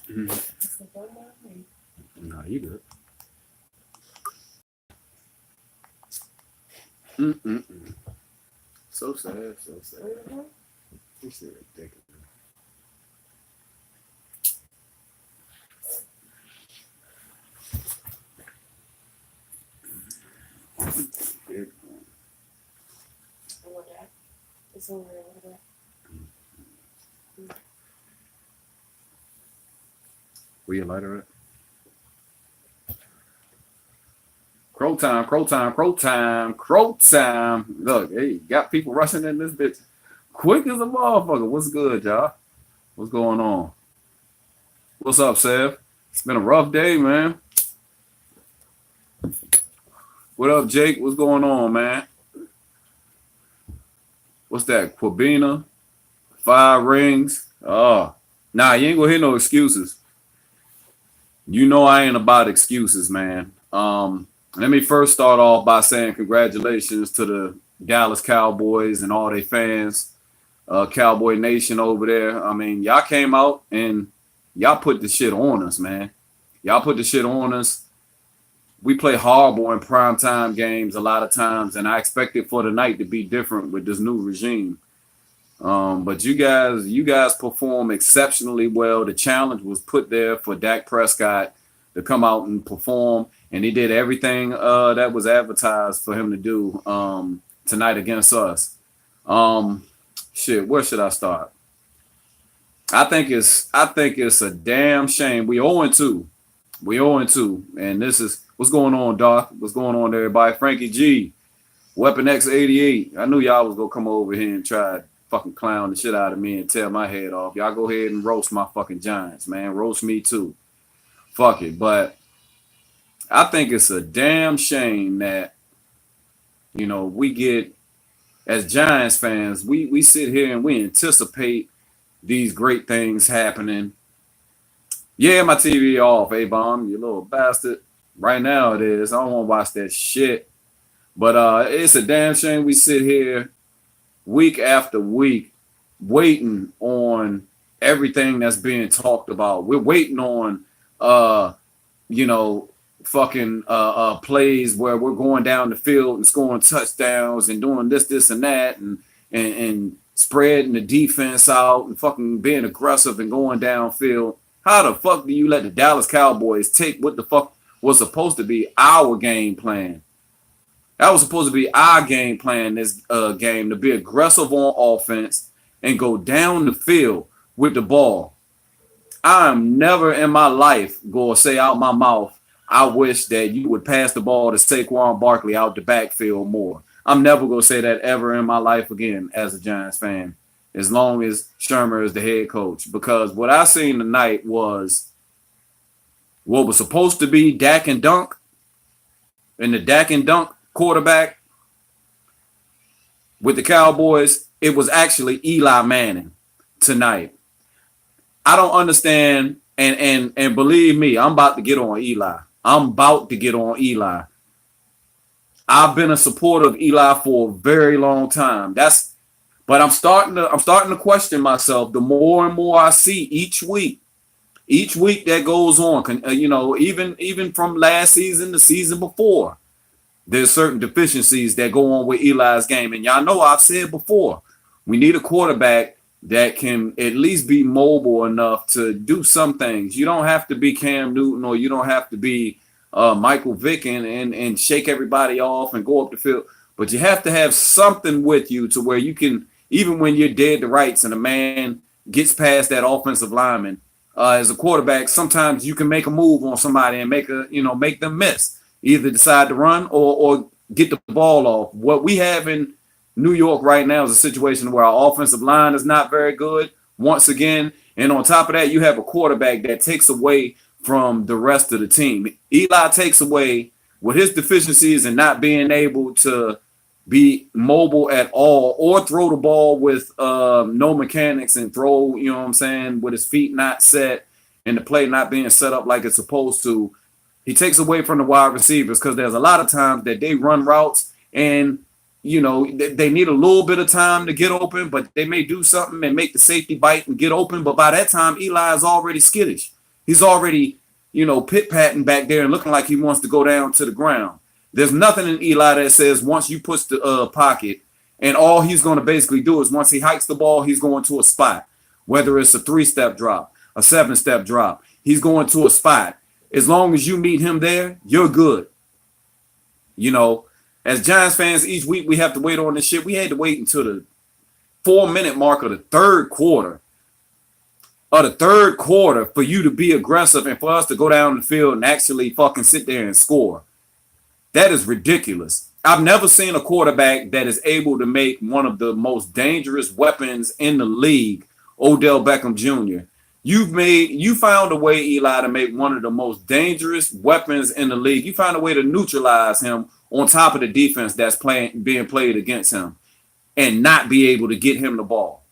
No, you good. So sad, so sad. This is ridiculous. Big It's over there. Where your lighter at? Crow time, crow time, crow time, crow time. Look, hey, got people rushing in this bitch quick as a motherfucker. What's good, y'all? What's going on? What's up, Sev? It's been a rough day, man. What up, Jake? What's going on, man? What's that? Quabina? 5 rings? Oh, nah, you ain't gonna hear no excuses. You know I ain't about excuses, man. Let me first start off by saying congratulations to the Dallas Cowboys and all their fans, Cowboy Nation over there. I mean, y'all came out and y'all put the shit on us, man. Y'all put the shit on us. We play horrible in primetime games a lot of times, and I expected for tonight to be different with this new regime. But you guys perform exceptionally well. The challenge was put there for Dak Prescott to come out and perform, and he did everything that was advertised for him to do tonight against us. Shit, where should I start? I think it's a damn shame. We 0-2. We 0-2, and this is what's going on, Doc. What's going on, everybody? Frankie G, Weapon X88. I knew y'all was gonna come over here and try to fucking clown the shit out of me and tear my head off. Y'all go ahead and roast my fucking Giants, man. Roast me too. Fuck it. But I think it's a damn shame that, we get, as Giants fans, we sit here and we anticipate these great things happening. Yeah, my TV off, A-Bomb, you little bastard. Right now it is. I don't want to watch that shit. But it's a damn shame we sit here week after week waiting on everything that's being talked about. We're waiting on fucking plays where we're going down the field and scoring touchdowns and doing this and that and spreading the defense out and fucking being aggressive and going downfield. How the fuck do you let the Dallas Cowboys take what the fuck was supposed to be our game plan? That was supposed to be our game plan this game, to be aggressive on offense and go down the field with the ball. I'm never in my life going to say out my mouth, I wish that you would pass the ball to Saquon Barkley out the backfield more. I'm never going to say that ever in my life again as a Giants fan, as long as Shermer is the head coach. Because what I seen tonight was what was supposed to be Dak and Dunk, and the Dak and Dunk quarterback with the Cowboys, it was actually Eli Manning tonight. I don't understand, and believe me, I'm about to get on Eli. I'm about to get on Eli. I've been a supporter of Eli for a very long time. But I'm starting to question myself the more and more I see each week that goes on. Even from last season, the season before, there's certain deficiencies that go on with Eli's game. And y'all know I've said before, we need a quarterback that can at least be mobile enough to do some things. You don't have to be Cam Newton, or you don't have to be Michael Vick and shake everybody off and go up the field. But you have to have something with you to where you can, even when you're dead to rights and a man gets past that offensive lineman, as a quarterback, sometimes you can make a move on somebody and make them miss. Either decide to run or get the ball off. What we have in New York right now is a situation where our offensive line is not very good, once again. And on top of that, you have a quarterback that takes away from the rest of the team. Eli takes away with his deficiencies and not being able to be mobile at all or throw the ball with no mechanics and throw, with his feet not set and the play not being set up like it's supposed to. He takes away from the wide receivers because there's a lot of times that they run routes and, they need a little bit of time to get open, but they may do something and make the safety bite and get open. But by that time, Eli is already skittish. He's already, pit-patting back there and looking like he wants to go down to the ground. There's nothing in Eli that says once you push the pocket, and all he's going to basically do is once he hikes the ball, he's going to a spot, whether it's a 3-step drop, a 7-step drop. He's going to a spot. As long as you meet him there, you're good. As Giants fans, each week we have to wait on this shit. We had to wait until the 4-minute mark of the third quarter. For you to be aggressive and for us to go down the field and actually fucking sit there and score. That is ridiculous. I've never seen a quarterback that is able to make one of the most dangerous weapons in the league, Odell Beckham Jr. You found a way, Eli, to make one of the most dangerous weapons in the league. You found a way to neutralize him on top of the defense that's being played against him and not be able to get him the ball.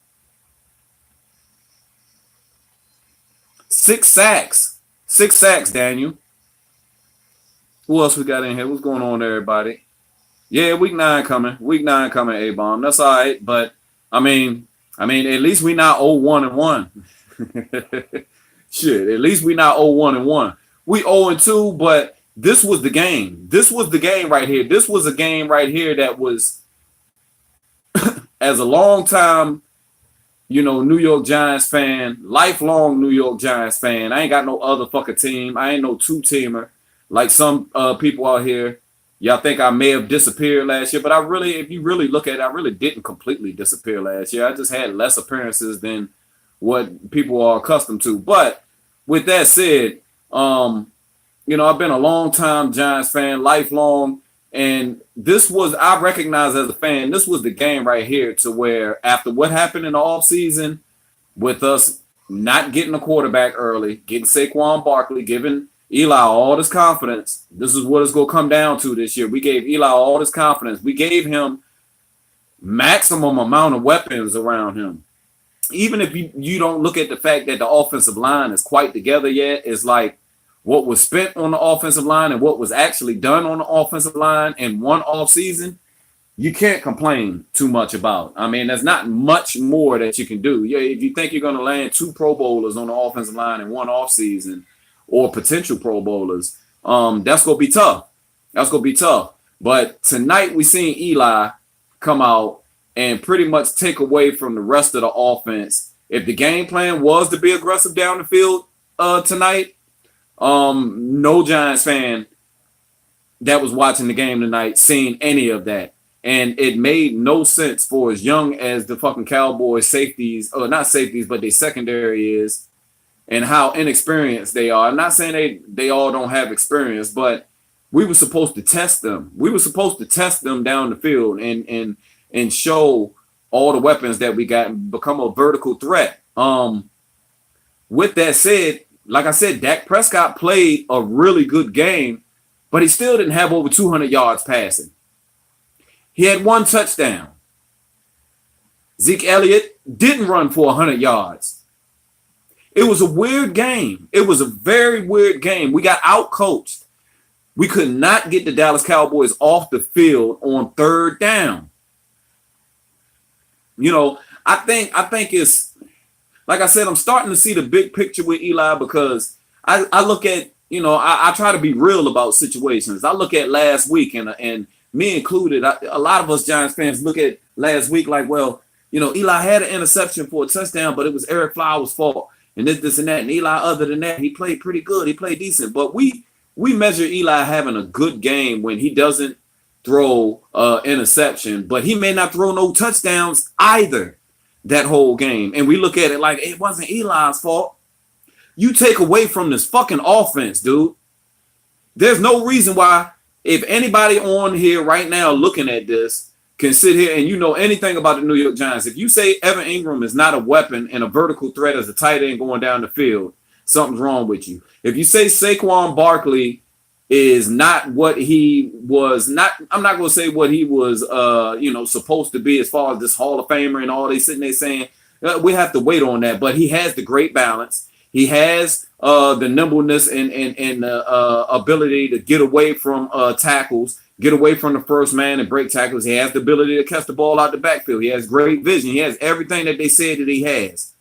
6 sacks. 6 sacks, Daniel. Who else we got in here? What's going on there, everybody? Yeah, week 9 coming. Week 9 coming, A-Bomb. That's all right. But, I mean, at least we not 0-1-1. Shit, at least we not 0-1-1. We 0-2, but this was the game. This was the game right here. This was a game right here that was, as a long time, New York Giants fan, lifelong New York Giants fan. I ain't got no other fucking team. I ain't no two-teamer like some people out here. Y'all think I may have disappeared last year, but if you really look at it, I really didn't completely disappear last year. I just had less appearances than what people are accustomed to. But with that said, I've been a long time Giants fan, lifelong, and I recognize as a fan, this was the game right here to where after what happened in the offseason with us not getting a quarterback early, getting Saquon Barkley, giving Eli all this confidence, this is what it's going to come down to this year. We gave Eli all this confidence. We gave him maximum amount of weapons around him. Even if you don't look at the fact that the offensive line is quite together yet, it's like what was spent on the offensive line and what was actually done on the offensive line in one offseason, you can't complain too much about. I mean, there's not much more that you can do. Yeah, if you think you're going to land 2 Pro Bowlers on the offensive line in one offseason or potential Pro Bowlers, that's going to be tough. That's going to be tough. But tonight we seen Eli come out and pretty much take away from the rest of the offense. If the game plan was to be aggressive down the field tonight, no Giants fan that was watching the game tonight seen any of that. And it made no sense for as young as the fucking Cowboys safeties, or not safeties, but their secondary is, and how inexperienced they are. I'm not saying they all don't have experience, but we were supposed to test them. We were supposed to test them down the field and show all the weapons that we got and become a vertical threat. With that said, like I said, Dak Prescott played a really good game, but he still didn't have over 200 yards passing. He had 1 touchdown. Zeke Elliott didn't run for 100 yards. It was a weird game. It was a very weird game. We got outcoached. We could not get the Dallas Cowboys off the field on 3rd down. I think it's, like I said, I'm starting to see the big picture with Eli because I look at, I try to be real about situations. I look at last week and me included, a lot of us Giants fans look at last week like, well, Eli had an interception for a touchdown, but it was Eric Flowers' fault and this and that. And Eli, other than that, he played pretty good. He played decent. But we measure Eli having a good game when he doesn't throw interception, but he may not throw no touchdowns either that whole game. And we look at it like it wasn't Eli's fault. You take away from this fucking offense, dude. There's no reason why, if anybody on here right now looking at this can sit here and anything about the New York Giants, if you say Evan Ingram is not a weapon and a vertical threat as a tight end going down the field, something's wrong with you. If you say Saquon Barkley is not what he was, I'm not going to say what he was, supposed to be as far as this Hall of Famer and all they sitting there saying, we have to wait on that. But he has the great balance. He has the nimbleness and ability to get away from tackles, get away from the first man and break tackles. He has the ability to catch the ball out the backfield. He has great vision. He has everything that they said that he has.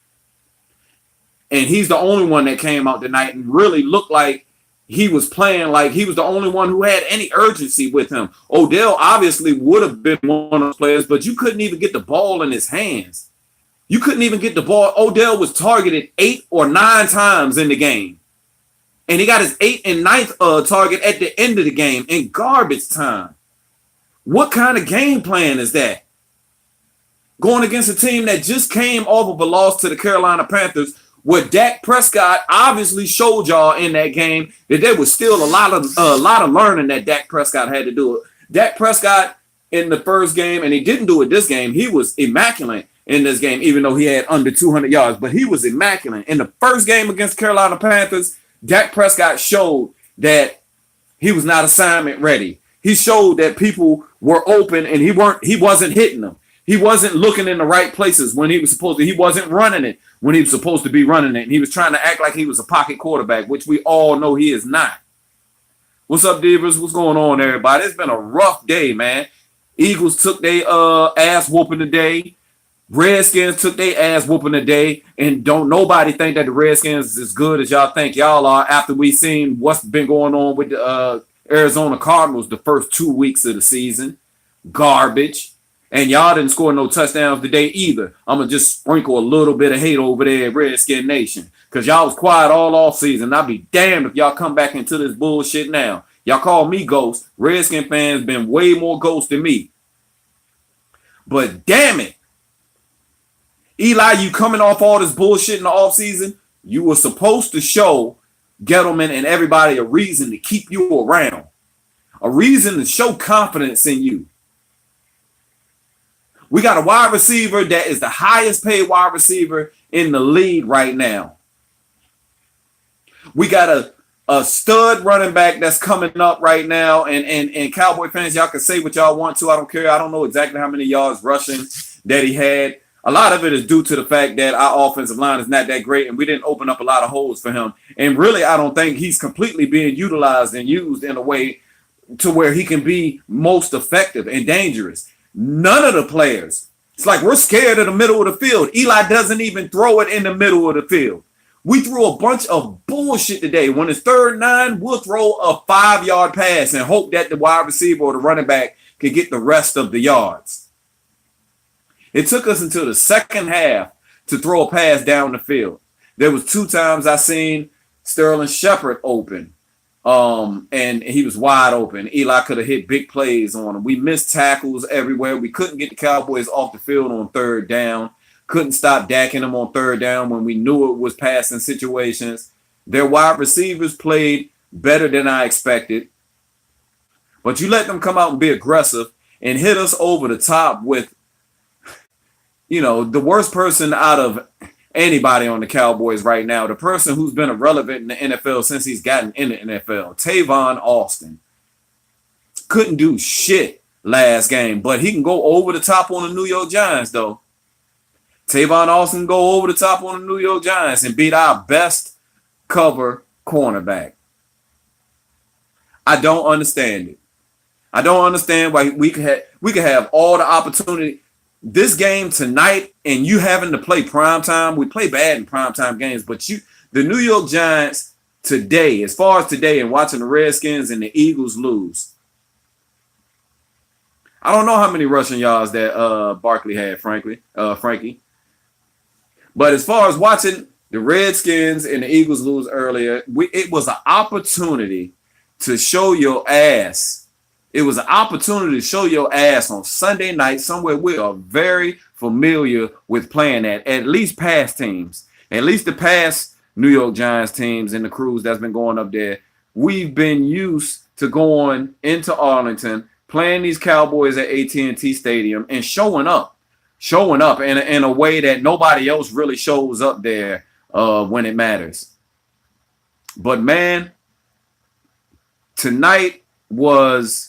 And he's the only one that came out tonight and really looked like he was playing like he was the only one who had any urgency with him. Odell obviously would have been one of those players, but you couldn't even get the ball in his hands. You couldn't even get the ball. Odell was targeted 8 or 9 times in the game. And he got his 8th and 9th target at the end of the game in garbage time. What kind of game plan is that? Going against a team that just came off of a loss to the Carolina Panthers, where Dak Prescott obviously showed y'all in that game that there was still a lot of learning that Dak Prescott had to do. Dak Prescott in the first game, and he didn't do it this game, he was immaculate in this game, even though he had under 200 yards, but he was immaculate. In the first game against Carolina Panthers, Dak Prescott showed that he was not assignment ready. He showed that people were open and he wasn't hitting them. He wasn't looking in the right places when he was supposed to. He wasn't running it when he was supposed to be running it. And he was trying to act like he was a pocket quarterback, which we all know he is not. What's up, Divas? What's going on, everybody? It's been a rough day, man. Eagles took their ass whooping today. Redskins took their ass whooping today. And don't nobody think that the Redskins is as good as y'all think y'all are after we seen what's been going on with the Arizona Cardinals the first 2 weeks of the season. Garbage. And y'all didn't score no touchdowns today either. I'm going to just sprinkle a little bit of hate over there at Redskin Nation. Because y'all was quiet all off season. I'll be damned if y'all come back into this bullshit now. Y'all call me ghost. Redskin fans been way more ghost than me. But damn it. Eli, you coming off all this bullshit in the offseason? You were supposed to show Gettleman and everybody a reason to keep you around. A reason to show confidence in you. We got a wide receiver that is the highest paid wide receiver in the league right now. We got a stud running back that's coming up right now. And Cowboy fans, y'all can say what y'all want to. I don't care. I don't know exactly how many yards rushing that he had. A lot of it is due to the fact that our offensive line is not that great and we didn't open up a lot of holes for him. And really, I don't think he's completely being utilized and used in a way to where he can be most effective and dangerous. None of the players. It's like we're scared of the middle of the field. Eli doesn't even throw it in the middle of the field. We threw a bunch of bullshit today. When it's 3rd and 9, we'll throw a 5-yard pass and hope that the wide receiver or the running back can get the rest of the yards. It took us until the second half to throw a pass down the field. There was 2 times I seen Sterling Shepard open. And he was wide open. Eli could have hit big plays on him. We missed tackles everywhere. We couldn't get the Cowboys off the field on 3rd down. Couldn't stop dacking them on 3rd down when we knew it was passing situations. Their wide receivers played better than I expected. But you let them come out and be aggressive and hit us over the top with, the worst person out of anybody on the Cowboys right now, the person who's been irrelevant in the NFL since he's gotten in the NFL, Tavon Austin. Couldn't do shit last game, but he can go over the top on the New York Giants, though. Tavon Austin go over the top on the New York Giants and beat our best cover cornerback. I don't understand it. I don't understand why we could have all the opportunity. This game tonight and you having to play primetime, we play bad in primetime games, but the New York Giants today, as far as today and watching the Redskins and the Eagles lose, I don't know how many rushing yards that Barkley had, Frankie. But as far as watching the Redskins and the Eagles lose earlier, it was an opportunity to show your ass. It was an opportunity to show your ass on Sunday night somewhere we are very familiar with playing at least past teams, at least the past New York Giants teams and the crews that's been going up there. We've been used to going into Arlington, playing these Cowboys at AT&T Stadium and showing up in a way that nobody else really shows up there when it matters. But man, tonight was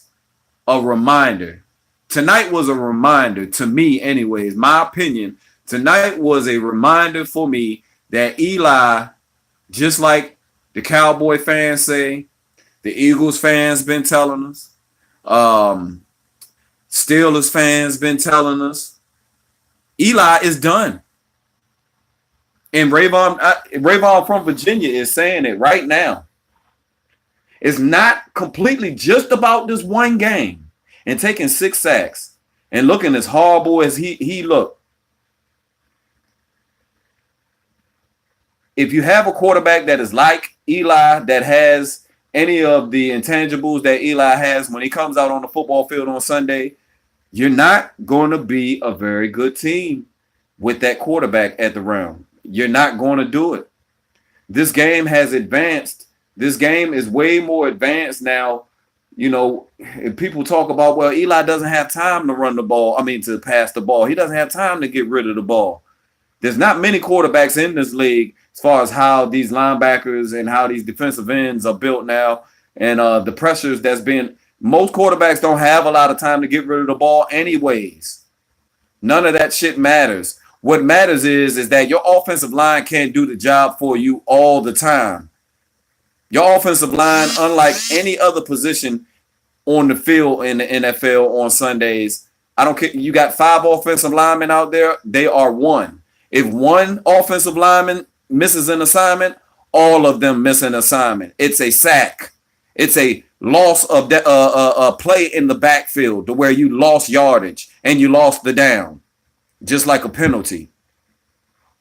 a reminder. Tonight was a reminder to me, anyways. My opinion, tonight was a reminder for me that Eli, just like the Cowboy fans say, the Eagles fans been telling us, Steelers fans been telling us, Eli is done. And Rayvon from Virginia is saying it right now. It's not completely just about this one game and taking 6 sacks and looking as horrible as he looked. If you have a quarterback that is like Eli, that has any of the intangibles that Eli has when he comes out on the football field on Sunday, you're not going to be a very good team with that quarterback at the realm. You're not going to do it. This game has advanced. This game is way more advanced now. You know, if people talk about, well, Eli doesn't have time to run the ball. To pass the ball. He doesn't have time to get rid of the ball. There's not many quarterbacks in this league as far as how these linebackers and how these defensive ends are built now, and the pressures that's been. Most quarterbacks don't have a lot of time to get rid of the ball anyways. None of that shit matters. What matters is that your offensive line can't do the job for you all the time. Your offensive line, unlike any other position on the field in the NFL on Sundays, I don't care. You got 5 offensive linemen out there. They are one. If one offensive lineman misses an assignment, all of them miss an assignment. It's a sack. It's a loss of play in the backfield to where you lost yardage and you lost the down, just like a penalty.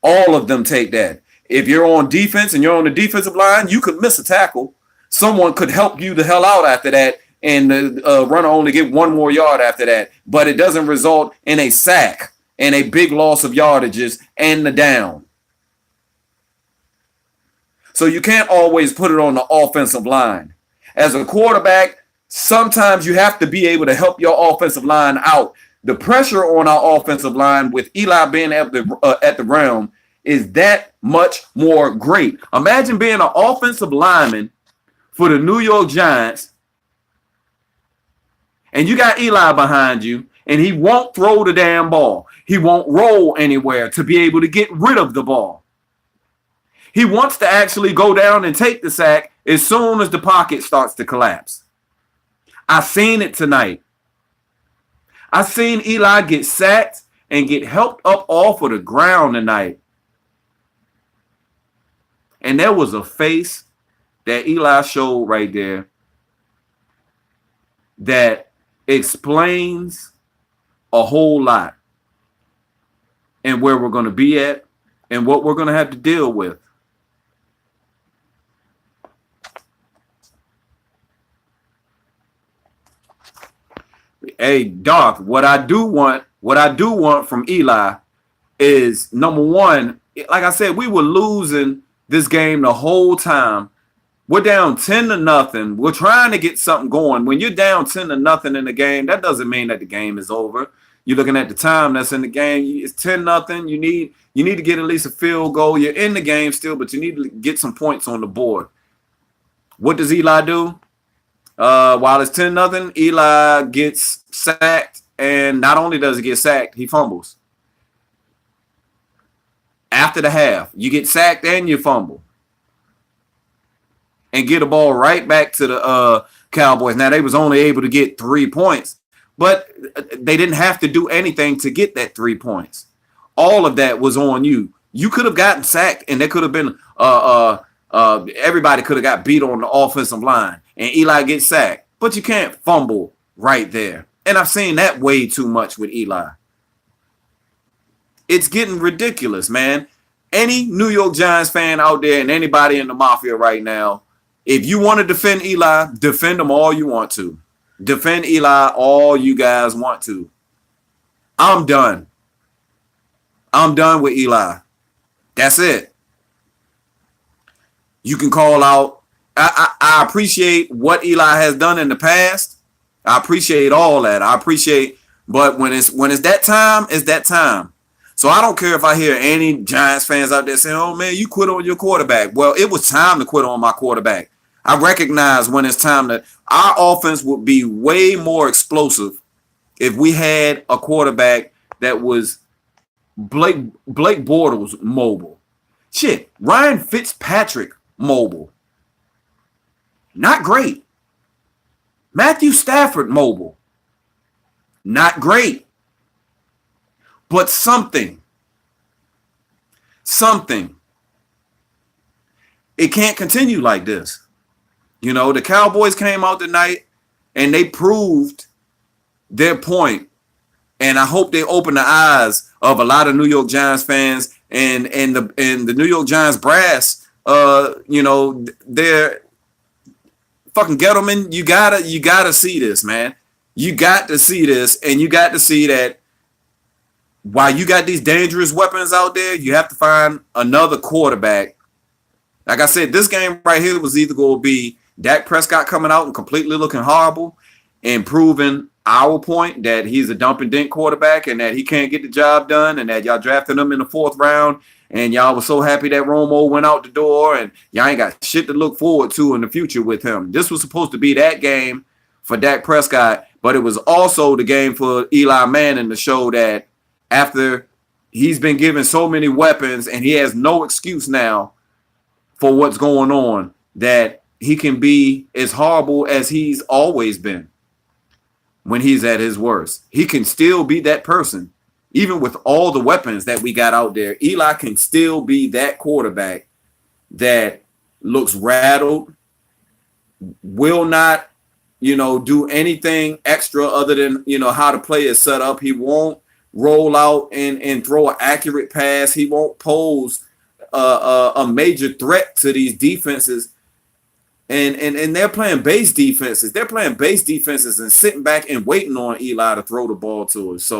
All of them take that. If you're on defense and you're on the defensive line, you could miss a tackle. Someone could help you the hell out after that, and the runner only get 1 more yard after that. But it doesn't result in a sack and a big loss of yardages and the down. So you can't always put it on the offensive line. As a quarterback, sometimes you have to be able to help your offensive line out. The pressure on our offensive line with Eli being at the realm is that much more great. Imagine being an offensive lineman for the New York Giants, and you got Eli behind you, and he won't throw the damn ball. He won't roll anywhere to be able to get rid of the ball. He wants to actually go down and take the sack as soon as the pocket starts to collapse. I seen it tonight. I seen Eli get sacked and get helped up off of the ground tonight. And there was a face that Eli showed right there that explains a whole lot and where we're going to be at and what we're going to have to deal with. Hey, Doc, what I do want from Eli is, number one, like I said, we were losing this game the whole time. We're down 10-0. We're trying to get something going. When you're down 10-0 in the game, that doesn't mean that the game is over. You're looking at the time that's in the game. It's 10-0. You need to get at least a field goal. You're in the game still, but you need to get some points on the board. What does Eli do? While it's 10-0, Eli gets sacked, and not only does he get sacked, he fumbles. After the half, you get sacked and you fumble. And get a ball right back to the Cowboys. Now, they was only able to get 3 points, but they didn't have to do anything to get that 3 points. All of that was on you. You could have gotten sacked, and there could have been everybody could have got beat on the offensive line, and Eli gets sacked. But you can't fumble right there. And I've seen that way too much with Eli. It's getting ridiculous, man. Any New York Giants fan out there and anybody in the Mafia right now, if you want to defend Eli, defend him all you want to. Defend Eli all you guys want to. I'm done. I'm done with Eli. That's it. You can call out. I appreciate what Eli has done in the past. I appreciate all that. I appreciate, but when it's that time, it's that time. So I don't care if I hear any Giants fans out there saying, "Oh man, you quit on your quarterback." Well, it was time to quit on my quarterback. I recognize when it's time that our offense would be way more explosive if we had a quarterback that was Blake Bortles mobile. Shit, Ryan Fitzpatrick mobile. Not great. Matthew Stafford mobile. Not great. But something. it can't continue like this. You know, the Cowboys came out tonight and they proved their point. And I hope they open the eyes of a lot of New York Giants fans and the New York Giants brass. You know, they're fucking Gettleman. You gotta see this, man. You got to see this, and you got to see that while you got these dangerous weapons out there, you have to find another quarterback. Like I said, this game right here was either going to be Dak Prescott coming out and completely looking horrible and proving our point that he's a dump and dink quarterback and that he can't get the job done and that y'all drafted him in the 4th round and y'all was so happy that Romo went out the door and y'all ain't got shit to look forward to in the future with him. This was supposed to be that game for Dak Prescott, but it was also the game for Eli Manning to show that after he's been given so many weapons and he has no excuse now for what's going on, that he can be as horrible as he's always been when he's at his worst. He can still be that person. Even with all the weapons that we got out there, Eli can still be that quarterback that looks rattled, will not, you know, do anything extra other than, you know, how the play is set up. He won't roll out and throw an accurate pass. He won't pose a major threat to these defenses. And they're playing base defenses. They're playing base defenses and sitting back and waiting on Eli to throw the ball to us.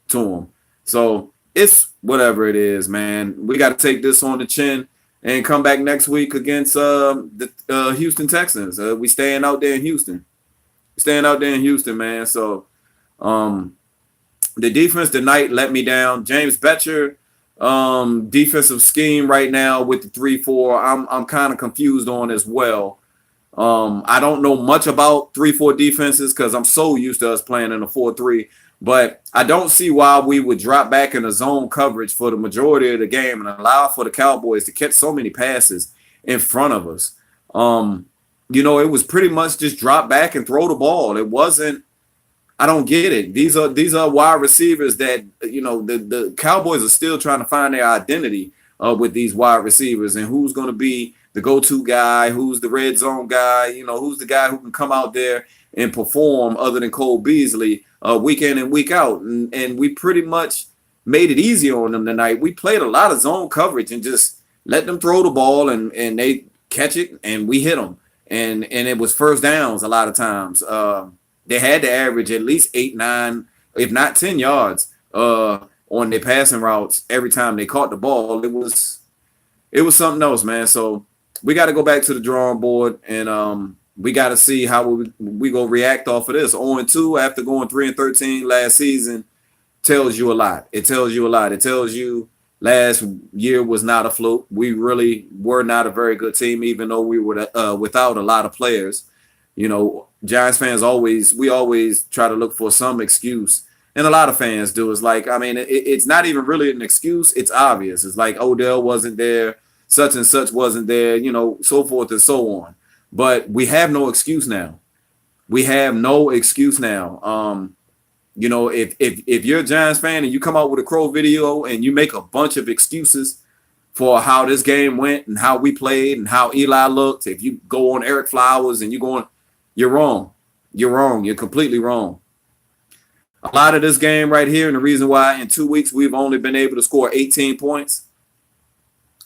To him. So it's whatever it is, man. We got to take this on the chin and come back next week against the Houston Texans. We staying out there in Houston. Staying out there in Houston, man. So the defense tonight let me down. James Bettcher, defensive scheme right now with the 3-4, I'm kind of confused on as well. I don't know much about 3-4 defenses because I'm so used to us playing in a 4-3. But I don't see why we would drop back in a zone coverage for the majority of the game and allow for the Cowboys to catch so many passes in front of us. You know, it was pretty much just drop back and throw the ball. It wasn't, I don't get it. These are wide receivers that, you know, the Cowboys are still trying to find their identity with these wide receivers and who's going to be the go-to guy, who's the red zone guy, you know, who's the guy who can come out there and perform other than Cole Beasley week in and week out. And we pretty much made it easy on them tonight. We played a lot of zone coverage and just let them throw the ball and they catch it and we hit them. And it was first downs a lot of times. They had to average at least 8, 9, if not 10 yards on their passing routes every time they caught the ball. It was something else, man. So we got to go back to the drawing board and we got to see how we go react off of this. 0-2 after going 3-13 last season tells you a lot. It tells you a lot. It tells you last year was not a fluke. We really were not a very good team, even though we were without a lot of players. You know, Giants fans always try to look for some excuse. And a lot of fans do. It's like, I mean, it's not even really an excuse. It's obvious. It's like Odell wasn't there, such and such wasn't there, you know, so forth and so on. But we have no excuse now. We have no excuse now. You know, if you're a Giants fan and you come out with a Crow video and you make a bunch of excuses for how this game went and how we played and how Eli looked, if you go on Eric Flowers and you're wrong. You're wrong. You're completely wrong. A lot of this game right here, and the reason why in 2 weeks we've only been able to score 18 points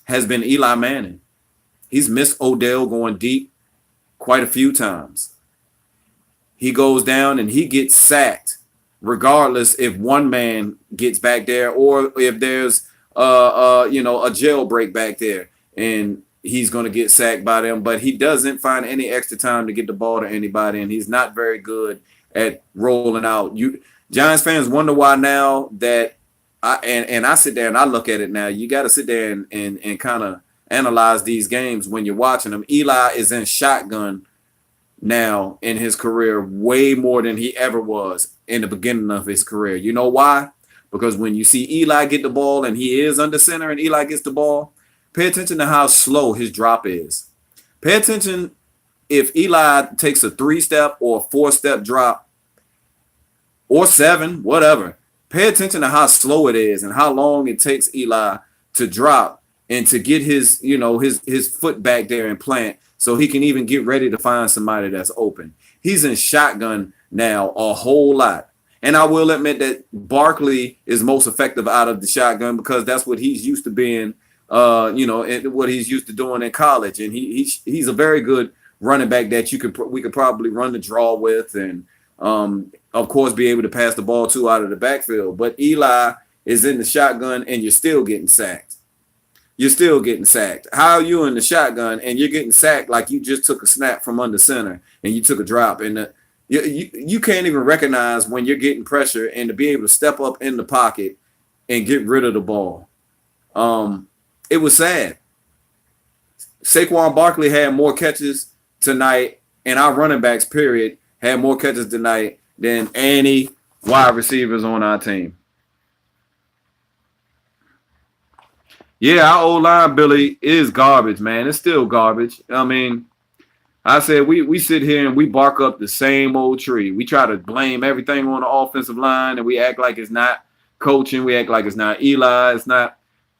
has been Eli Manning. He's missed Odell going deep quite a few times. He goes down and he gets sacked regardless if one man gets back there or if there's you know, a jailbreak back there and he's going to get sacked by them, but he doesn't find any extra time to get the ball to anybody, and he's not very good at rolling out. Giants fans wonder why now that I sit there and I look at it now. You got to sit there and kind of analyze these games when you're watching them. Eli is in shotgun now in his career way more than he ever was in the beginning of his career. You know why? Because when you see Eli get the ball and he is under center and Eli gets the ball, pay attention to how slow his drop is. Pay attention if Eli takes a 3-step or a 4-step drop or 7, whatever. Pay attention to how slow it is and how long it takes Eli to drop and to get his, his foot back there and plant so he can even get ready to find somebody that's open. He's in shotgun now a whole lot. And I will admit that Barkley is most effective out of the shotgun because that's what he's used to being, and what he's used to doing in college. And he's a very good running back that we could probably run the draw with, and of course be able to pass the ball to out of the backfield. But Eli is in the shotgun, and you're still getting sacked. You're still getting sacked. How are you in the shotgun and you're getting sacked like you just took a snap from under center and you took a drop, and you can't even recognize when you're getting pressure and to be able to step up in the pocket and get rid of the ball. It was sad. Saquon Barkley had more catches tonight, and our running backs, period, had more catches tonight than any wide receivers on our team. Yeah, our O-line, Billy, is garbage, man. It's still garbage. I mean, I said we sit here and we bark up the same old tree. We try to blame everything on the offensive line, and we act like it's not coaching. We act like it's not Eli.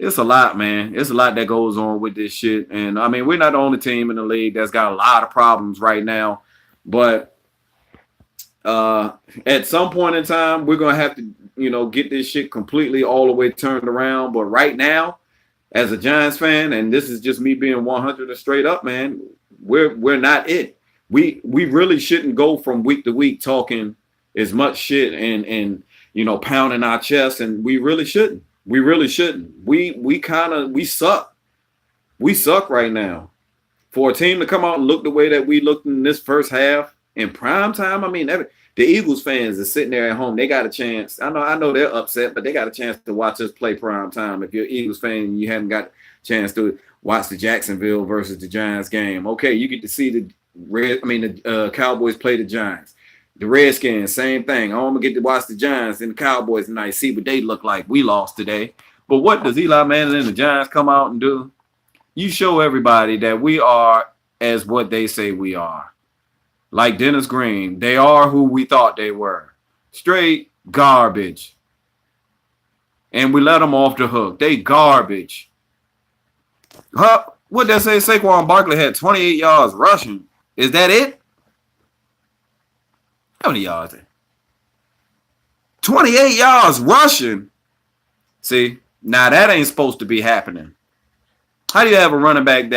It's a lot, man. It's a lot that goes on with this shit. And, I mean, we're not the only team in the league that's got a lot of problems right now. But at some point in time, we're going to have to, get this shit completely all the way turned around. But right now, as a Giants fan, and this is just me being 100 and straight up, man, we're not it. We really shouldn't go from week to week talking as much shit and pounding our chest, and we really shouldn't. We really shouldn't. We suck. We suck right now. For a team to come out and look the way that we looked in this first half in prime time, I mean, the Eagles fans are sitting there at home. They got a chance. I know they're upset, but they got a chance to watch us play prime time. If you're an Eagles fan and you haven't got a chance to watch the Jacksonville versus the Giants game, okay, you get to see the Cowboys play the Giants. The Redskins, same thing. I'm gonna get to watch the Giants and the Cowboys tonight, see what they look like. We lost today. But what does Eli Manning and the Giants come out and do? You show everybody that we are as what they say we are. Like Dennis Green, they are who we thought they were. Straight garbage. And we let them off the hook. They garbage. What they say? Saquon Barkley had 28 yards rushing. Is that it? How many yards? 28 yards rushing. See, now that ain't supposed to be happening. How do you have a running back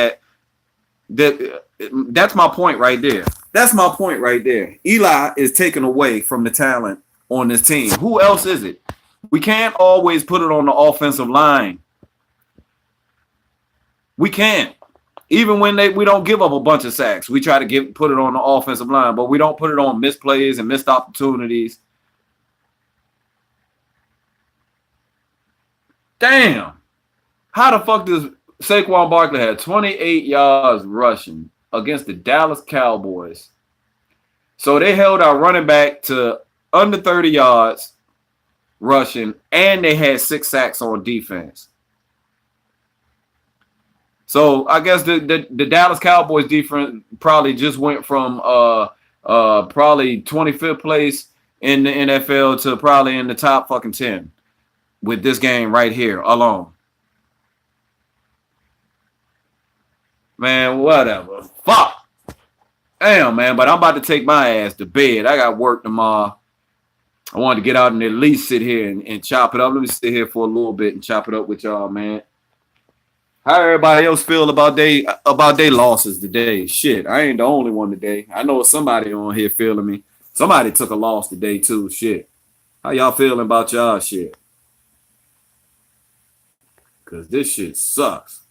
that's my point right there. That's my point right there. Eli is taken away from the talent on this team. Who else is it? We can't always put it on the offensive line. We can't. Even when we don't give up a bunch of sacks, we try to put it on the offensive line, but we don't put it on misplays and missed opportunities. Damn. How the fuck does Saquon Barkley have 28 yards rushing against the Dallas Cowboys? So they held our running back to under 30 yards rushing, and they had 6 sacks on defense. So I guess the Dallas Cowboys defense probably just went from probably 25th place in the NFL to probably in the top fucking 10 with this game right here alone. Man, whatever. Fuck. Damn, man, but I'm about to take my ass to bed. I got work tomorrow. I wanted to get out and at least sit here and chop it up. Let me sit here for a little bit and chop it up with y'all, man. How everybody else feel about they losses today? Shit, I ain't the only one today. I know somebody on here feeling me. Somebody took a loss today too. Shit. How y'all feeling about y'all shit? Cause this shit sucks.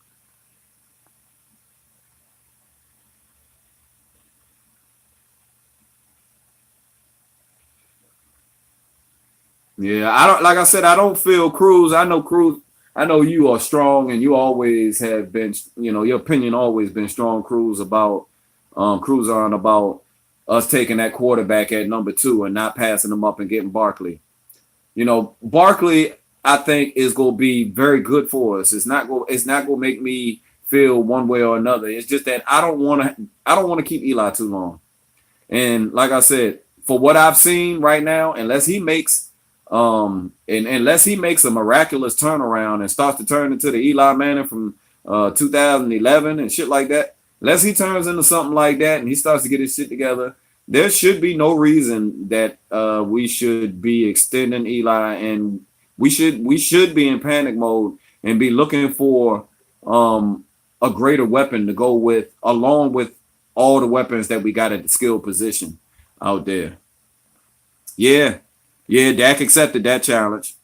Yeah, like I said, I don't feel Cruz. I know you are strong, and you always have been, your opinion always been strong, Cruz, about us taking that quarterback at number 2 and not passing him up and getting Barkley. Barkley, I think, is going to be very good for us. It's not going to make me feel one way or another. It's just that I don't want to keep Eli too long. And like I said, for what I've seen right now, unless he makes a miraculous turnaround and starts to turn into the Eli Manning from 2011 and shit like that. Unless he turns into something like that and he starts to get his shit together, there should be no reason that we should be extending Eli, and we should be in panic mode and be looking for a greater weapon to go with, along with all the weapons that we got at the skill position out there. Yeah, Dak accepted that challenge.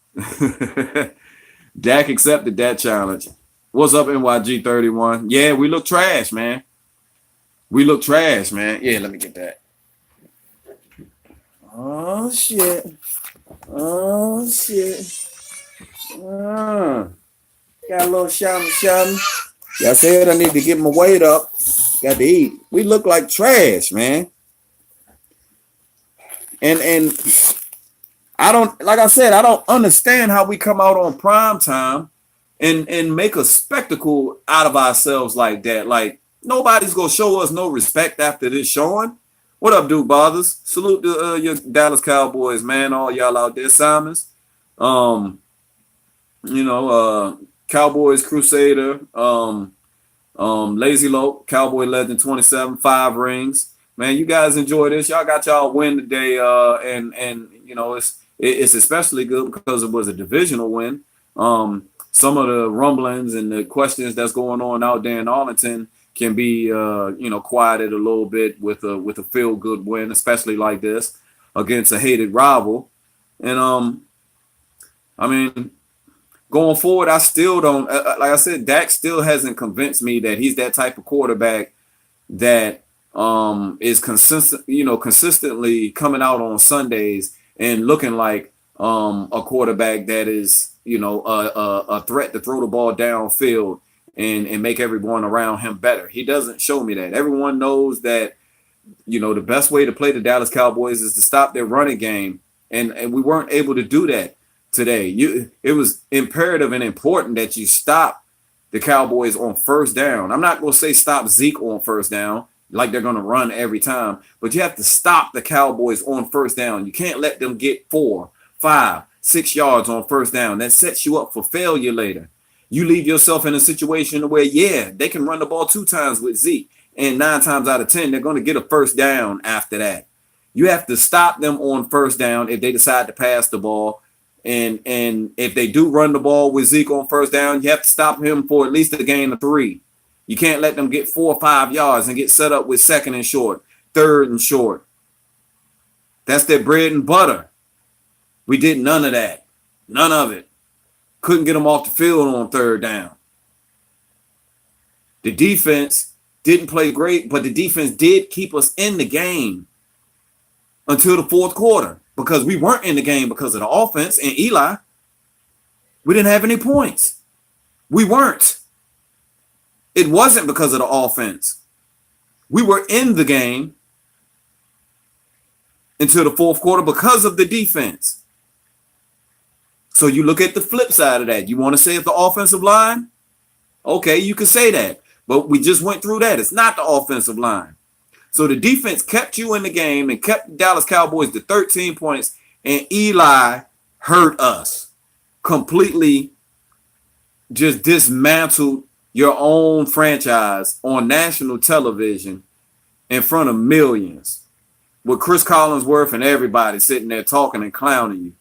Dak accepted that challenge. What's up, NYG 31? Yeah, we look trash, man. We look trash, man. Yeah, let me get that. Oh shit. Oh shit. Got a little shouting. Y'all said I need to get my weight up. Got to eat. We look like trash, man. And I don't, like I said, I don't understand how we come out on prime time and make a spectacle out of ourselves like that. Like, nobody's gonna show us no respect after this showing. What up, Duke Bothers? Salute to your Dallas Cowboys, man. All y'all out there, Simons. Cowboys Crusader, Lazy Lope, Cowboy Legend 27, 5 rings. Man, you guys enjoy this. Y'all got y'all win today, and you know it's especially good because it was a divisional win. Some of the rumblings and the questions that's going on out there in Arlington can be quieted a little bit with a feel good win, especially like this against a hated rival. And I mean, going forward, I still don't like I said, Dak still hasn't convinced me that he's that type of quarterback that is consistently coming out on Sundays and looking like a quarterback that is a threat to throw the ball downfield and make everyone around him better. He doesn't show me that. Everyone knows that the best way to play the Dallas Cowboys is to stop their running game, and we weren't able to do that today. It was imperative and important that you stop the Cowboys on first down. I'm not going to say stop Zeke on first down like they're going to run every time, but you have to stop the Cowboys on first down. You can't let them get 4, 5, 6 yards on first down. That sets you up for failure later. You leave yourself in a situation where, they can run the ball 2 times with Zeke, and 9 times out of 10, they're going to get a first down after that. You have to stop them on first down if they decide to pass the ball. And if they do run the ball with Zeke on first down, you have to stop him for at least a gain of 3. You can't let them get 4 or 5 yards and get set up with 2nd and short, 3rd and short. That's their bread and butter. We did none of that. None of it. Couldn't get them off the field on 3rd down. The defense didn't play great, but the defense did keep us in the game until the 4th quarter, because we weren't in the game because of the offense and Eli. We didn't have any points. We weren't. It wasn't because of the offense. We were in the game until the 4th quarter because of the defense. So you look at the flip side of that. You want to say it's the offensive line? Okay, you can say that. But we just went through that. It's not the offensive line. So the defense kept you in the game and kept the Dallas Cowboys to 13 points, and Eli hurt us. Completely just dismantled your own franchise on national television in front of millions with Chris Collinsworth and everybody sitting there talking and clowning you.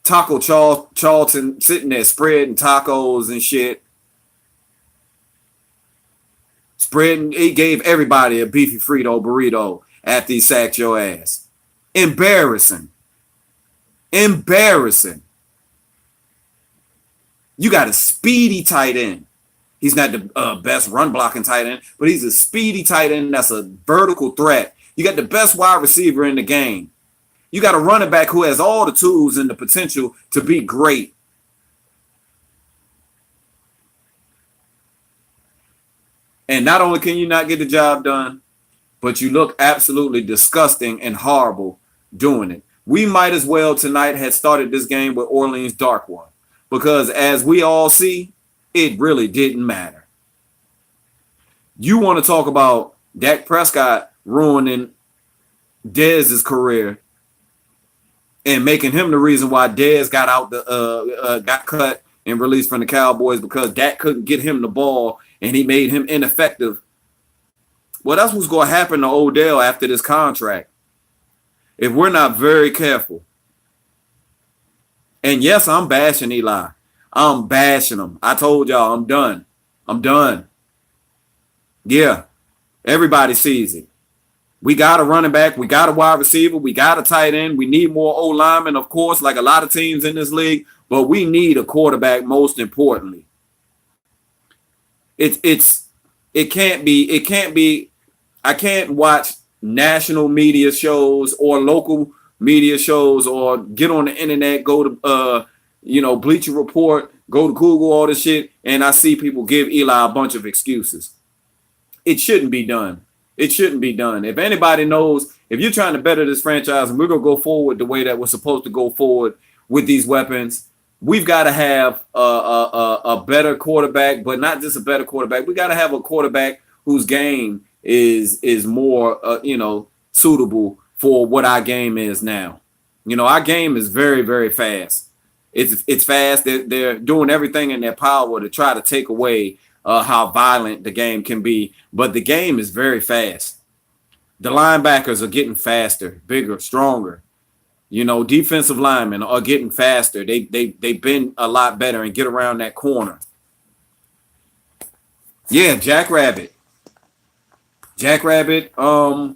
Taco Charlton sitting there spreading tacos and shit. He gave everybody a beefy Frito burrito after he sacked your ass. Embarrassing. Embarrassing. You got a speedy tight end. He's not the best run blocking tight end, but he's a speedy tight end that's a vertical threat. You got the best wide receiver in the game. You got a running back who has all the tools and the potential to be great. And not only can you not get the job done, but you look absolutely disgusting and horrible doing it. We might as well tonight had started this game with Orleans Dark One, because as we all see, it really didn't matter. You want to talk about Dak Prescott ruining Dez's career and making him the reason why Dez got cut and released from the Cowboys because Dak couldn't get him the ball and he made him ineffective. Well, that's what's going to happen to Odell after this contract if we're not very careful. And yes, I'm bashing Eli. I'm bashing him. I told y'all I'm done. I'm done. Yeah, everybody sees it. We got a running back. We got a wide receiver. We got a tight end. We need more O-linemen, of course, like a lot of teams in this league. But we need a quarterback most importantly. It can't be. I can't watch national media shows or local media shows or get on the internet, go to Bleacher Report, go to Google, all this shit, and I see people give Eli a bunch of excuses. It shouldn't be done. It shouldn't be done. If anybody knows, if you're trying to better this franchise and we're going to go forward the way that we're supposed to go forward with these weapons, we've got to have a better quarterback, but not just a better quarterback. We got to have a quarterback whose game is more, suitable for what our game is now. Our game is very, very fast. It's fast. They're doing everything in their power to try to take away how violent the game can be. But the game is very fast. The linebackers are getting faster, bigger, stronger. Defensive linemen are getting faster. They've been a lot better and get around that corner. Yeah, Jackrabbit. Jackrabbit. I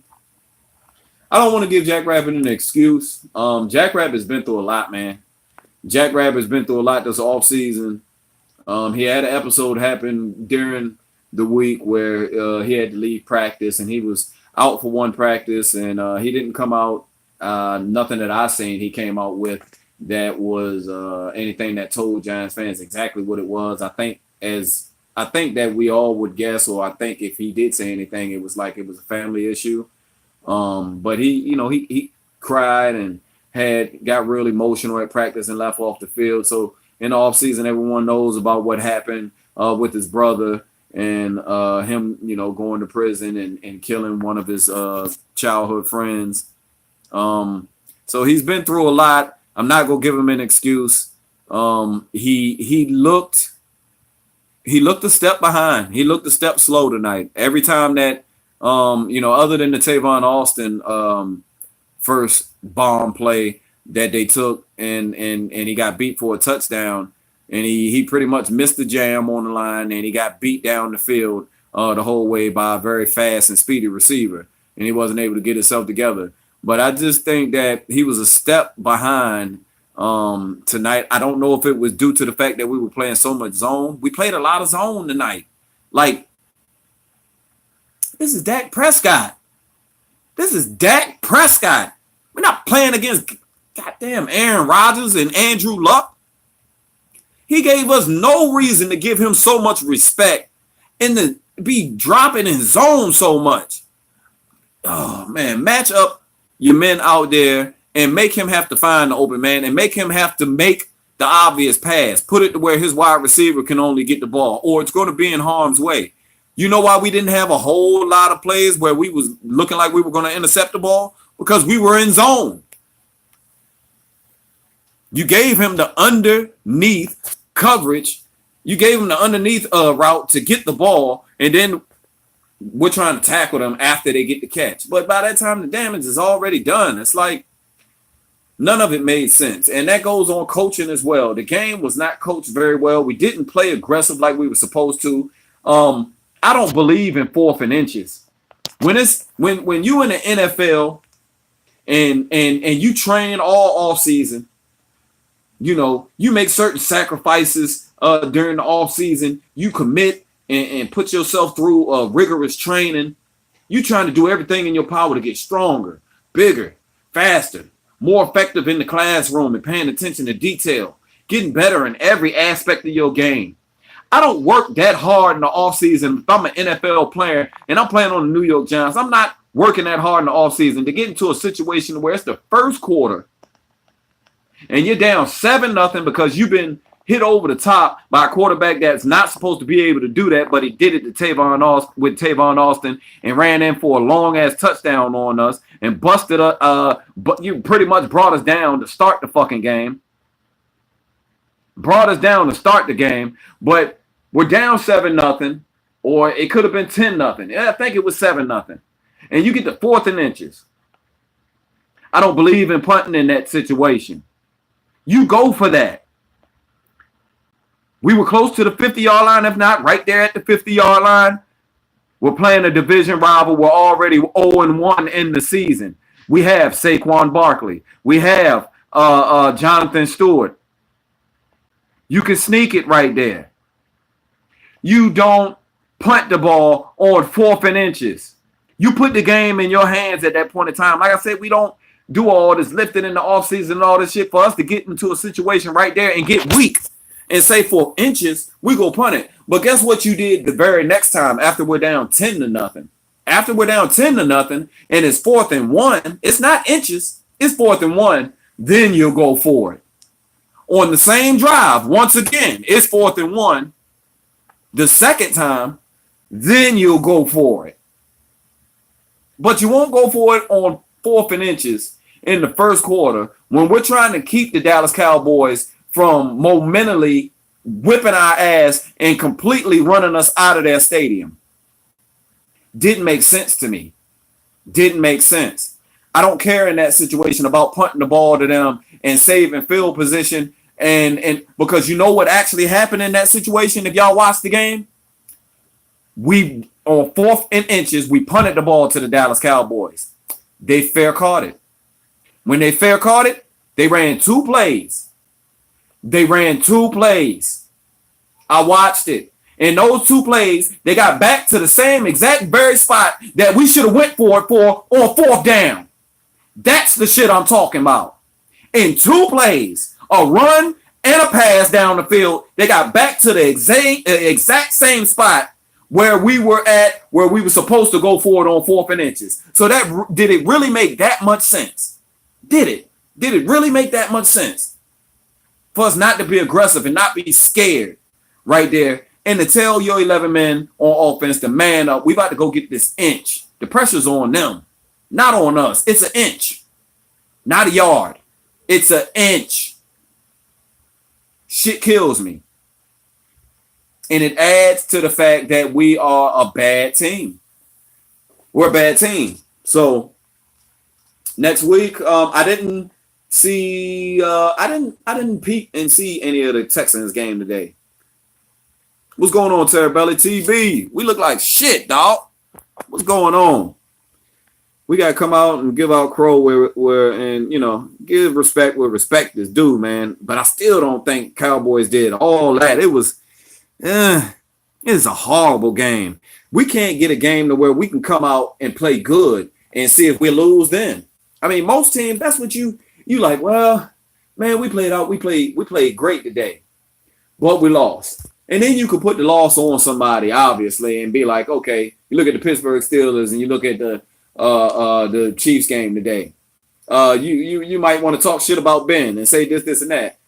don't want to give Jackrabbit an excuse. Jackrabbit's been through a lot, man. Jackrabbit's been through a lot this offseason. He had an episode happen during the week where he had to leave practice and he was out for one practice and he didn't come out. Nothing that I seen he came out with that was anything that told Giants fans exactly what it was. I think that we all would guess, or I think if he did say anything, it was like it was a family issue. But he cried and got real emotional at practice and left off the field. So in the offseason, everyone knows about what happened with his brother and him, going to prison and killing one of his childhood friends. So he's been through a lot. I'm not gonna give him an excuse. He looked a step behind. He looked a step slow tonight. Every time that other than the Tavon Austin first bomb play that they took and he got beat for a touchdown and he pretty much missed the jam on the line and he got beat down the field the whole way by a very fast and speedy receiver and he wasn't able to get himself together. But I just think that he was a step behind tonight. I don't know if it was due to the fact that we were playing so much zone. We played a lot of zone tonight. Like, this is Dak Prescott. This is Dak Prescott. We're not playing against goddamn Aaron Rodgers and Andrew Luck. He gave us no reason to give him so much respect and to be dropping in zone so much. Oh, man, match up your men out there and make him have to find the open man and make him have to make the obvious pass. Put it to where his wide receiver can only get the ball or it's going to be in harm's way. You know why we didn't have a whole lot of plays where we was looking like we were going to intercept the ball? Because we were in zone. You gave him the underneath coverage. You gave him the underneath route to get the ball, and then we're trying to tackle them after they get the catch. But by that time, the damage is already done. It's like none of it made sense. And that goes on coaching as well. The game was not coached very well. We didn't play aggressive like we were supposed to. I don't believe in 4th and inches. When you in the NFL and you train all off season, you make certain sacrifices during the off season. You commit and put yourself through rigorous training. You trying to do everything in your power to get stronger, bigger, faster, more effective in the classroom and paying attention to detail, getting better in every aspect of your game. I don't work that hard in the offseason. If I'm an NFL player and I'm playing on the New York Giants, I'm not working that hard in the offseason to get into a situation where it's the first quarter and you're down 7-0 because you've been hit over the top by a quarterback that's not supposed to be able to do that, but he did it to Tavon Austin and ran in for a long-ass touchdown on us and busted up. But you pretty much brought us down to start the fucking game. brought us down to start the game, but we're down 7-0, or it could have been 10-0. Yeah, I think it was 7-0. And you get the 4th and inches. I don't believe in punting in that situation. You go for that. We were close to the 50-yard line, if not right there at the 50-yard line. We're playing a division rival. We're already 0-1 in the season. We have Saquon Barkley. We have Jonathan Stewart. You can sneak it right there. You don't punt the ball on 4th and inches. You put the game in your hands at that point in time. Like I said, we don't do all this lifting in the offseason and all this shit for us to get into a situation right there and get weak and say 4 inches, we go punt it. But guess what you did the very next time after we're down 10-0? After we're down 10-0 and it's 4th and 1, it's not inches, it's 4th and 1, then you'll go for it. On the same drive, once again, it's 4th and 1. The second time, then you'll go for it. But you won't go for it on 4th and inches in the first quarter when we're trying to keep the Dallas Cowboys from momentarily whipping our ass and completely running us out of their stadium. Didn't make sense to me. Didn't make sense. I don't care in that situation about punting the ball to them and saving field position. And because you know what actually happened in that situation, if y'all watched the game, we on 4th and inches, we punted the ball to the Dallas Cowboys. They fair caught it. When they fair caught it, they ran 2 plays. They ran 2 plays. I watched it. In those 2 plays, they got back to the same exact very spot that we should have went for it for on 4th down. That's the shit I'm talking about. In 2 plays, a run and a pass down the field, they got back to the exact same spot where we were at, where we were supposed to go for it on 4th and inches. So that did it really make that much sense? Did it? Did it really make that much sense? For us not to be aggressive and not be scared right there and to tell your 11 men on offense to man up. We about to go get this inch. The pressure's on them, not on us. It's an inch, not a yard. It's an inch. Shit kills me. And it adds to the fact that we are a bad team. We're a bad team. So next week, I didn't peek and see any of the Texans game today. What's going on, Terrabelly TV? We look like shit, dog. What's going on? We gotta come out and give out crow where and give respect where respect is due, man. But I still don't think Cowboys did all that. It's a horrible game. We can't get a game to where we can come out and play good and see if we lose then. I mean, most teams, that's what you like, well, man, we played great today, but we lost. And then you could put the loss on somebody, obviously, and be like, okay, you look at the Pittsburgh Steelers and you look at the Chiefs game today. You might want to talk shit about Ben and say this, and that.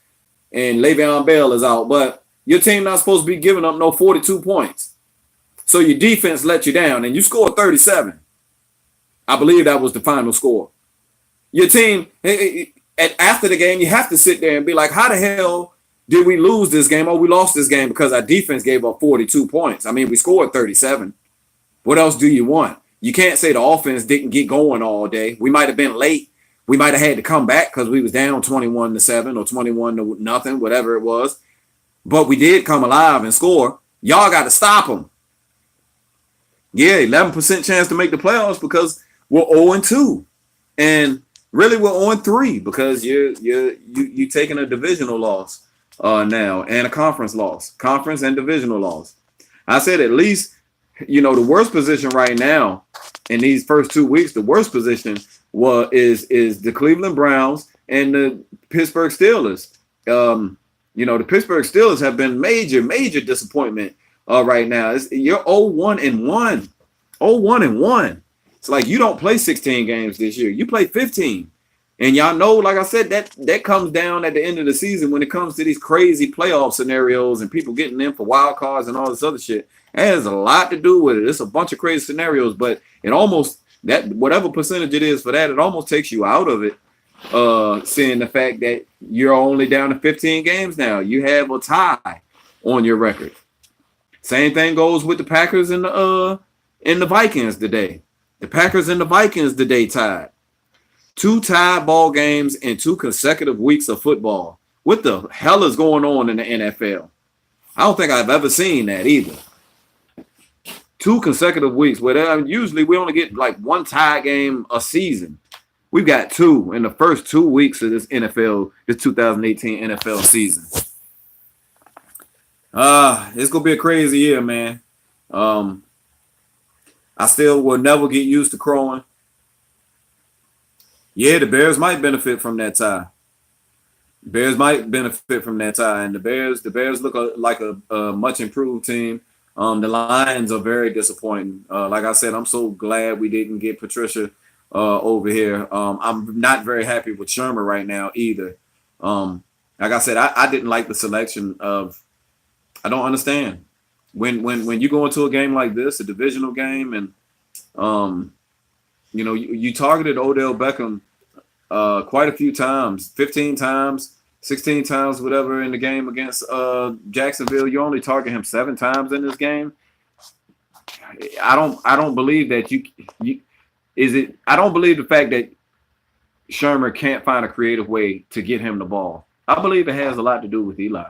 And Le'Veon Bell is out, but your team not supposed to be giving up no 42 points. So your defense let you down, and you scored 37. I believe that was the final score. Your team, after the game, you have to sit there and be like, how the hell did we lose this game? Oh, we lost this game because our defense gave up 42 points. I mean, we scored 37. What else do you want? You can't say the offense didn't get going all day. We might have been late. We might have had to come back because we was down 21-7 or 21-0, whatever it was. But we did come alive and score. Y'all got to stop them. Yeah, 11% chance to make the playoffs because we're 0-2. And really we're 0-3 because you're taking a divisional loss now and a conference loss. Conference and divisional loss. I said at least, the worst position right now in these first 2 weeks, the worst position is the Cleveland Browns and the Pittsburgh Steelers. The Pittsburgh Steelers have been major disappointment right now. You're 0-1-1. 0-1-1. It's like you don't play 16 games this year. You play 15. And y'all know, like I said, that comes down at the end of the season when it comes to these crazy playoff scenarios and people getting in for wild cards and all this other shit. It has a lot to do with it. It's a bunch of crazy scenarios, but it almost, that whatever percentage it is for that, it almost takes you out of it seeing the fact that you're only down to 15 games now. You have a tie on your record. Same thing goes with the Packers and the Vikings today. The Packers and the Vikings today tied. 2 tie ball games in 2 consecutive weeks of football. What the hell is going on in the NFL? I don't think I've ever seen that either. 2 consecutive weeks. Where usually we only get like 1 tie game a season. We've got 2 in the first 2 weeks of this 2018 NFL season. It's gonna be a crazy year, man. I still will never get used to crowing. Yeah, the Bears might benefit from that tie. And the Bears look like a much improved team. The Lions are very disappointing. Like I said, I'm so glad we didn't get Patricia over here. I'm not very happy with Shermer right now either. Like I said, I didn't like the selection of. I don't understand when you go into a game like this, a divisional game, and you targeted Odell Beckham quite a few times, 15 times, 16 times, whatever, in the game against Jacksonville. You only target him 7 times in this game. I don't believe that I don't believe the fact that Shermer can't find a creative way to get him the ball. I believe it has a lot to do with Eli.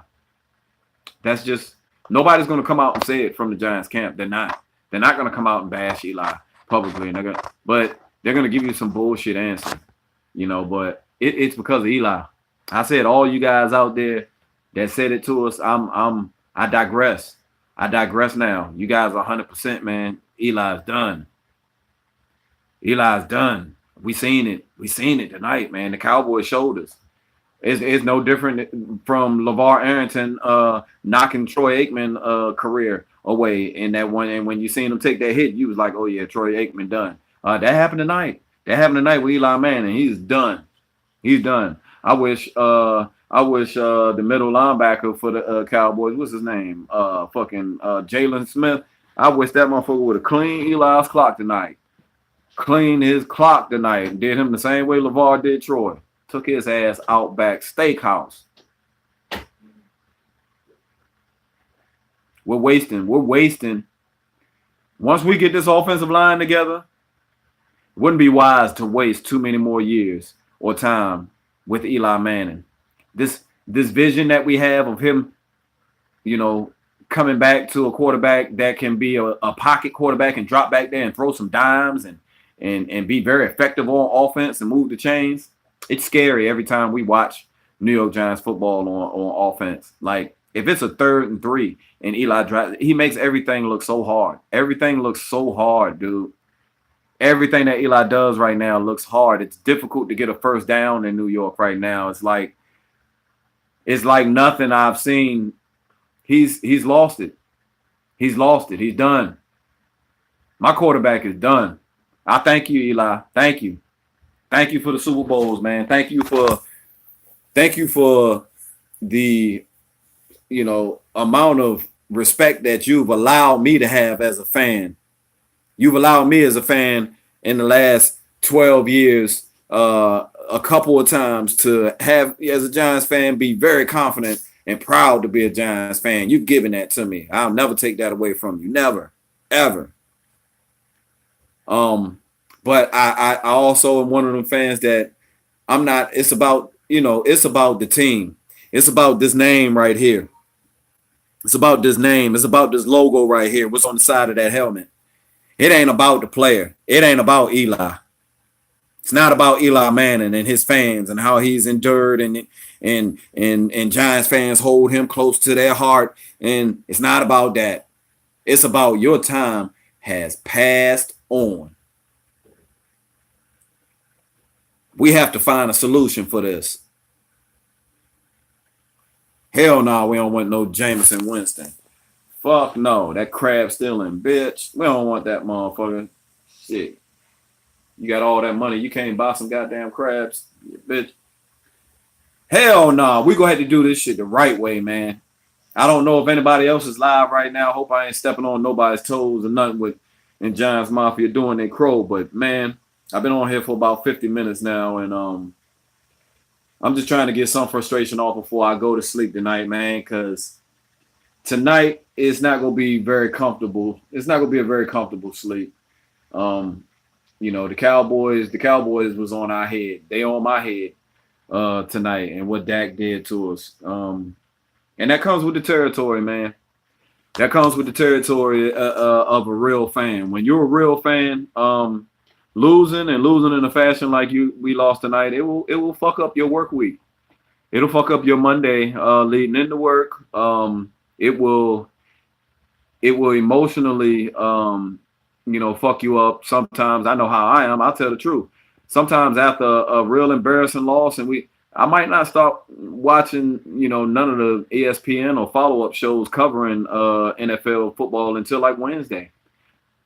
That's just, nobody's going to come out and say it from the Giants camp. They're not. They're not going to come out and bash Eli publicly, but they're going to give you some bullshit answer, But it's because of Eli. I said, all you guys out there that said it to us, I digress. I digress now. You guys are 100%, man. Eli's done. Eli's done. We seen it. We seen it tonight, man. The Cowboys showed us. It's no different from LeVar Arrington knocking Troy Aikman career away in that one. And when you seen him take that hit, you was like, oh yeah, Troy Aikman done. That happened tonight. That happened tonight with Eli Manning. He's done. He's done. I wish the middle linebacker for the Cowboys, what's his name? Jalen Smith. I wish that motherfucker would have cleaned Eli's clock tonight. Cleaned his clock tonight. Did him the same way LeVar did Troy. Took his ass Outback Steakhouse. We're wasting. Once we get this offensive line together, it wouldn't be wise to waste too many more years or time with Eli Manning. This vision that we have of him, coming back to a quarterback that can be a pocket quarterback and drop back there and throw some dimes and be very effective on offense and move the chains. It's scary every time we watch New York Giants football on offense. Like, if it's a 3rd and 3 and Eli drives, he makes everything look so hard. Everything looks so hard, dude. Everything that Eli does right now looks hard. It's difficult to get a first down in New York right now. It's like nothing I've seen. He's lost it. He's lost it. He's done. My quarterback is done. I thank you, Eli. Thank you. Thank you for the Super Bowls, man. Thank you for the amount of respect that you've allowed me to have as a fan. You've allowed me as a fan in the last 12 years a couple of times to have, as a Giants fan, be very confident and proud to be a Giants fan. You've given that to me. I'll never take that away from you. Never, ever. But I also am one of them fans that I'm not. It's about, it's about the team. It's about this name right here. It's about this name. It's about this logo right here. What's on the side of that helmet? It ain't about the player. It ain't about Eli. It's not about Eli Manning and his fans and how he's endured and Giants fans hold him close to their heart. And it's not about that. It's about your time has passed on. We have to find a solution for this. Hell no, we don't want no Jameson Winston. Fuck no, that crab stealing bitch. We don't want that motherfucker. Shit. You got all that money, you can't buy some goddamn crabs, bitch. Hell no, we gonna have to do this shit the right way, man. I don't know if anybody else is live right now. Hope I ain't stepping on nobody's toes or nothing in Giants Mafia doing their crow, but man, I've been on here for about 50 minutes now, and I'm just trying to get some frustration off before I go to sleep tonight, man, because tonight is not gonna be very comfortable. It's not gonna be a very comfortable sleep. Um, the Cowboys was on our head. They on my head tonight and what Dak did to us. And that comes with the territory, man. That comes with the territory of a real fan. When you're a real fan, losing in a fashion like we lost tonight, it will fuck up your work week. It'll fuck up your Monday leading into work. It will emotionally fuck you up sometimes. I know how I am. I'll tell the truth. Sometimes after a real embarrassing loss, and I might not stop watching, none of the ESPN or follow-up shows covering NFL football until like Wednesday.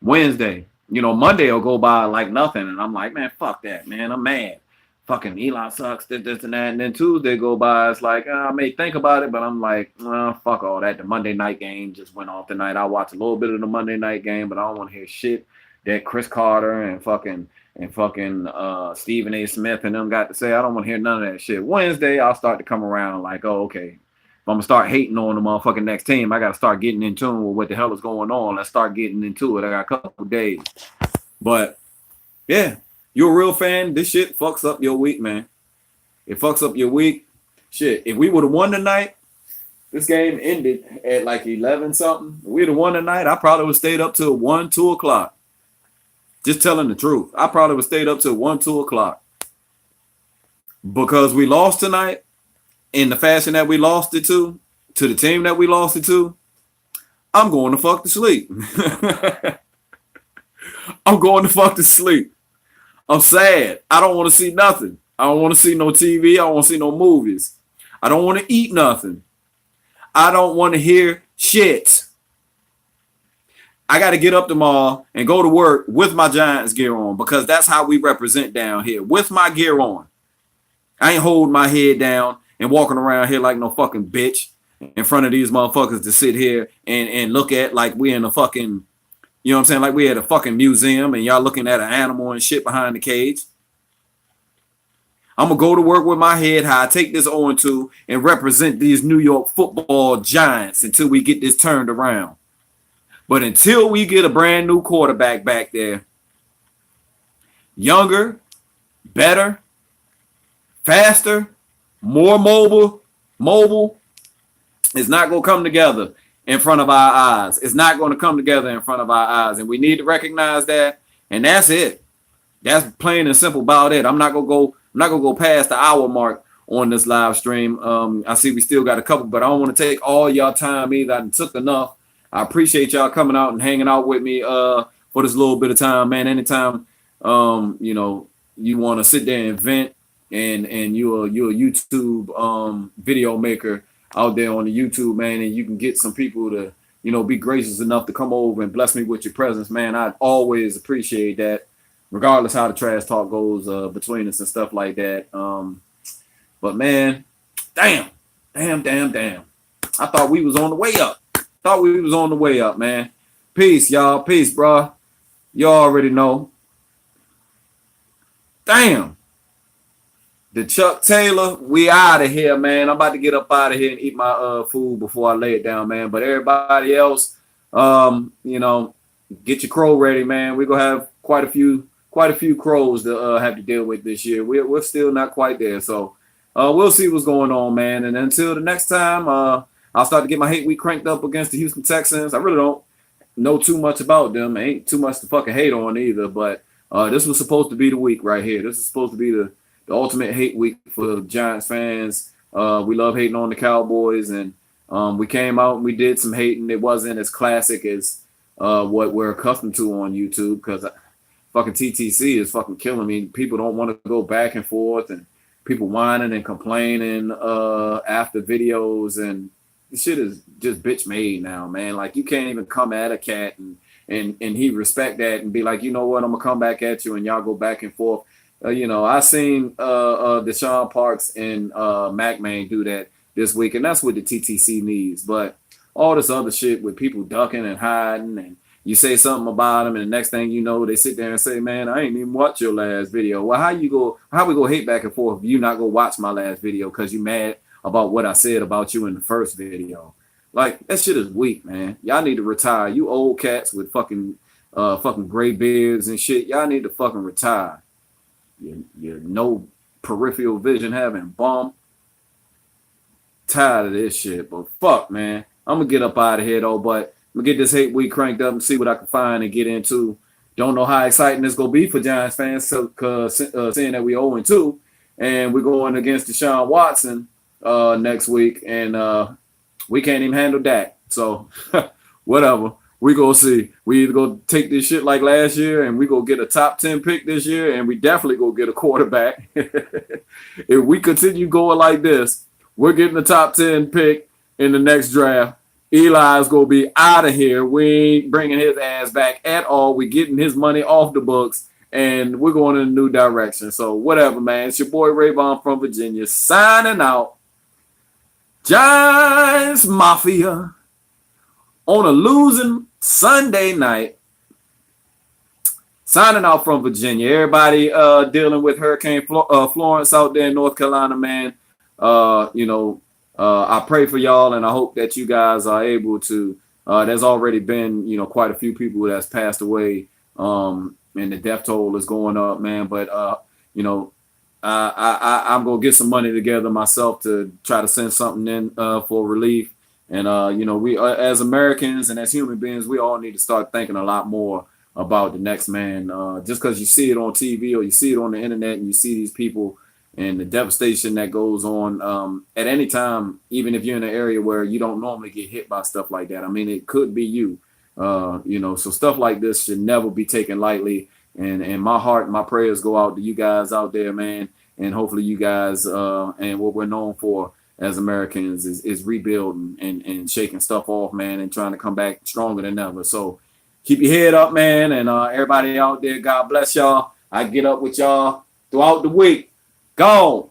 Monday will go by like nothing, and I'm like, man, fuck that, man. I'm mad. Fucking Elon sucks, this and that. And then Tuesday go by, it's like, I may think about it, but I'm like, fuck all that. The Monday night game just went off tonight. I watched a little bit of the Monday night game, but I don't want to hear shit that Chris Carter and fucking Stephen A. Smith and them got to say. I don't want to hear none of that shit. Wednesday, I'll start to come around like, oh, okay. If I'm going to start hating on the motherfucking next team, I got to start getting in tune with what the hell is going on. Let's start getting into it. I got a couple days. But, yeah. You're a real fan, this shit fucks up your week, man. It fucks up your week. Shit, if we would have won tonight, this game ended at like 11 something. If we'd have won tonight, I probably would have stayed up till 1, 2 o'clock. Just telling the truth. I probably would have stayed up till 1, 2 o'clock. Because we lost tonight in the fashion that we lost it to the team that we lost it to, I'm going to fuck to sleep. I'm going to fuck to sleep. I'm sad. I don't want to see nothing. I don't want to see no TV. I don't want to see no movies. I don't want to eat nothing. I don't want to hear shit. I got to get up tomorrow and go to work with my Giants gear on because that's how we represent down here, with my gear on. I ain't holding my head down and walking around here like no fucking bitch in front of these motherfuckers to sit here and look at like we in a fucking... You know what I'm saying? Like we at a fucking museum and y'all looking at an animal and shit behind the cage. I'm going to go to work with my head high, take this 0-2 and represent these New York Football Giants until we get this turned around. But until we get a brand new quarterback back there, younger, better, faster, more mobile, it's not going to come together in front of our eyes. It's not going to come together in front of our eyes. And we need to recognize that. And that's it. That's plain and simple about it. I'm not gonna go past the hour mark on this live stream. I see we still got a couple, but I don't want to take all y'all time either. I took enough. I appreciate y'all coming out and hanging out with me for this little bit of time, man. Anytime you want to sit there and vent and you're a YouTube video maker out there on the YouTube, man, and you can get some people to, be gracious enough to come over and bless me with your presence, man. I'd always appreciate that, regardless how the trash talk goes between us and stuff like that. But man, damn. I thought we was on the way up. Man. Peace, y'all. Peace, bro. Y'all already know. Damn. The Chuck Taylor, we out of here, man. I'm about to get up out of here and eat my food before I lay it down, man. But everybody else, get your crow ready, man. We're gonna have quite a few crows to have to deal with this year. We're still not quite there, so we'll see what's going on, man. And until the next time, I'll start to get my hate week cranked up against the Houston Texans. I really don't know too much about them. Ain't too much to fucking hate on either. But this was supposed to be the week right here. This is supposed to be the ultimate hate week for Giants fans. We love hating on the Cowboys, and we came out and we did some hating. It wasn't as classic as what we're accustomed to on YouTube, because fucking TTC is fucking killing me. People don't want to go back and forth, and people whining and complaining after videos, and this shit is just bitch made now, man. Like, you can't even come at a cat and he respect that and be like, you know what, I'm gonna come back at you, and y'all go back and forth. I seen Deshaun Parks and Mac Main do that this week, and that's what the TTC needs. But all this other shit with people ducking and hiding you say something about them, and the next thing you know, they sit there and say, "Man, I ain't even watch your last video." Well, how we go hate back and forth if you not go watch my last video because you mad about what I said about you in the first video? Like, that shit is weak, man. Y'all need to retire. You old cats with fucking gray beards and shit. Y'all need to fucking retire. You're no peripheral vision having bum. Tired of this shit, but fuck, man. I'm gonna get up out of here though, but I'm gonna get this hate week cranked up and see what I can find and get into. Don't know how exciting this gonna be for Giants fans, cause seeing that we 0-2 and we're going against Deshaun Watson next week, and we can't even handle that. So whatever. We gonna see. We either gonna take this shit like last year and we gonna get a top 10 pick this year, and we definitely gonna get a quarterback. If we continue going like this, we're getting the top 10 pick in the next draft. Eli's gonna be out of here. We ain't bringing his ass back at all. We getting his money off the books, and we're going in a new direction. So whatever, man. It's your boy Rayvon from Virginia signing out. Giants Mafia on a losing Sunday night. Signing out from Virginia. Everybody dealing with Hurricane Florence out there in North Carolina, man. I pray for y'all, and I hope that you guys are able to. There's already been, quite a few people that's passed away, and the death toll is going up, man. But I'm gonna get some money together myself to try to send something in for relief. And we as Americans and as human beings, we all need to start thinking a lot more about the next man. Just because you see it on TV or you see it on the internet and you see these people and the devastation that goes on at any time, even if you're in an area where you don't normally get hit by stuff like that. I mean, it could be you, so stuff like this should never be taken lightly. And my heart and my prayers go out to you guys out there, man. And hopefully you guys and what we're known for as Americans is rebuilding and shaking stuff off, man, and trying to come back stronger than ever. So keep your head up, man. And everybody out there, God bless y'all. I get up with y'all throughout the week. Go.